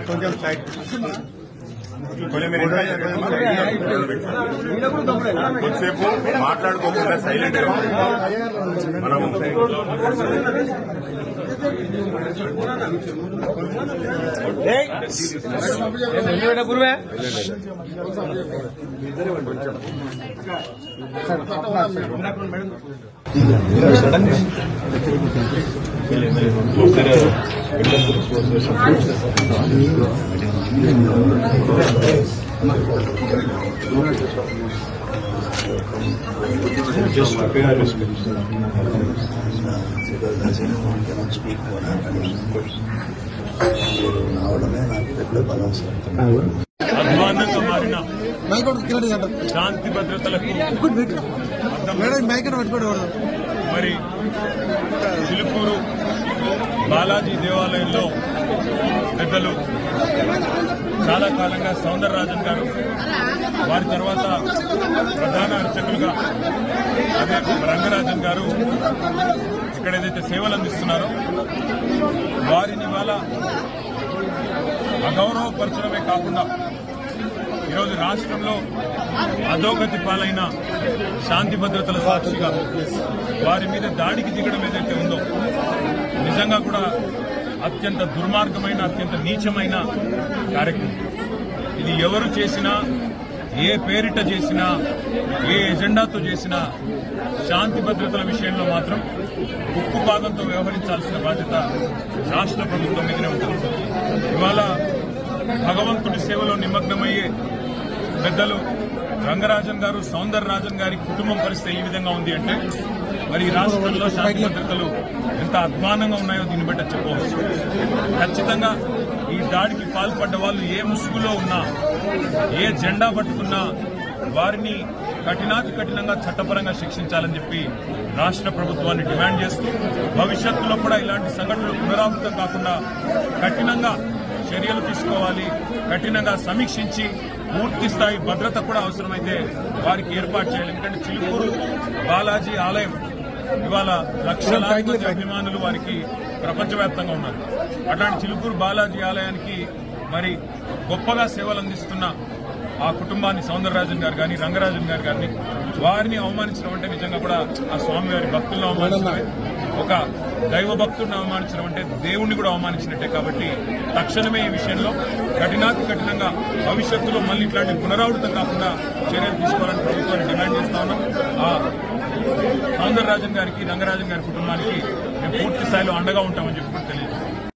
కొంచెం సైడ్ కొద్దిసేపు మాట్లాడుకోకుండా సైలెంట్ గా మనం గురువే just prepare his అధ్వానంగా మారిన శాంతి భద్రతలకు మరి చిలుకూరు బాలాజీ దేవాలయంలో పెద్దలు చాలా కాలంగా సౌందరరాజన్ గారు, వారి తర్వాత ప్రధాన అర్చకులుగా అదే రంగరాజన్ గారు ఇక్కడ ఏదైతే సేవలు అందిస్తున్నారో వారిని వాళ్ళ అగౌరవపరచడమే కాకుండా ఈరోజు రాష్ట్రంలో అధోగతి పాలైన శాంతి భద్రతల సాక్షిగా వారి మీద దాడికి దిగడం ఏదైతే ఉందో నిజంగా కూడా అత్యంత దుర్మార్గమైన, అత్యంత నీచమైన కార్యక్రమం. ఇది ఎవరు చేసినా, ఏ పేరిట చేసినా, ఏ ఎజెండాతో చేసినా శాంతి భద్రతల విషయంలో మాత్రం ఉక్కుపాదంతో వ్యవహరించాల్సిన బాధ్యత రాష్ట్ర ప్రభుత్వం మీదనే ఉంటుంది. ఇవాళ భగవంతుడి సేవలో నిమగ్నమయ్యే పెద్దలు రంగరాజన్ గారు, సౌందరరాజన్ గారి కుటుంబం పరిస్థితి ఈ విధంగా ఉంది అంటే మరి ఈ రాష్ట్రంలో శాంతి భద్రతలు ఎంత అధ్వానంగా ఉన్నాయో దీన్ని బట్టి చెప్పవచ్చు. ఖచ్చితంగా ఈ దాడికి పాల్పడ్డ వాళ్ళు ఏ ముసుగులో ఉన్నా, ఏ జెండా పట్టుకున్నా వారిని కఠినాతి కఠినంగా చట్టపరంగా శిక్షించాలని చెప్పి రాష్ట్ర ప్రభుత్వాన్ని డిమాండ్ చేస్తూ భవిష్యత్తులో కూడా ఇలాంటి సంఘటనలు పునరావృతం కాకుండా కఠినంగా చర్యలు తీసుకోవాలి, కఠినంగా సమీక్షించి పూర్తి స్థాయి భద్రత కూడా అవసరమైతే వారికి ఏర్పాటు చేయాలి. ఎందుకంటే చిలుకూరు బాలాజీ ఆలయం ఇవాళ లక్షలాది మంది అభిమానులు వారికి ప్రపంచవ్యాప్తంగా ఉన్నారు. అట్లాంటి చిలుకూరు బాలాజీ ఆలయానికి మరి గొప్పగా సేవలు అందిస్తున్న ఆ కుటుంబాన్ని సౌందరరాజన్ గారు కానీ, రంగరాజన్ గారు కానీ వారిని అవమానించడం అంటే నిజంగా కూడా ఆ స్వామివారి భక్తులను అవమానించడమే, ఒక దైవ భక్తుడిని అవమానించడం అంటే దేవుణ్ణి కూడా అవమానించినట్టే. కాబట్టి తక్షణమే ఈ విషయంలో కఠినాతి కఠినంగా భవిష్యత్తులో మళ్ళీ ఇట్లాంటి పునరావృతం కాకుండా చర్యలు తీసుకోవాలని ప్రభుత్వాన్ని డిమాండ్ చేస్తా ఉన్నాం. ఆ సౌందరరాజన్ గారికి, రంగరాజన్ గారి కుటుంబానికి మేము పూర్తి స్థాయిలో అండగా ఉంటామని చెప్పి తెలియజేస్తాం.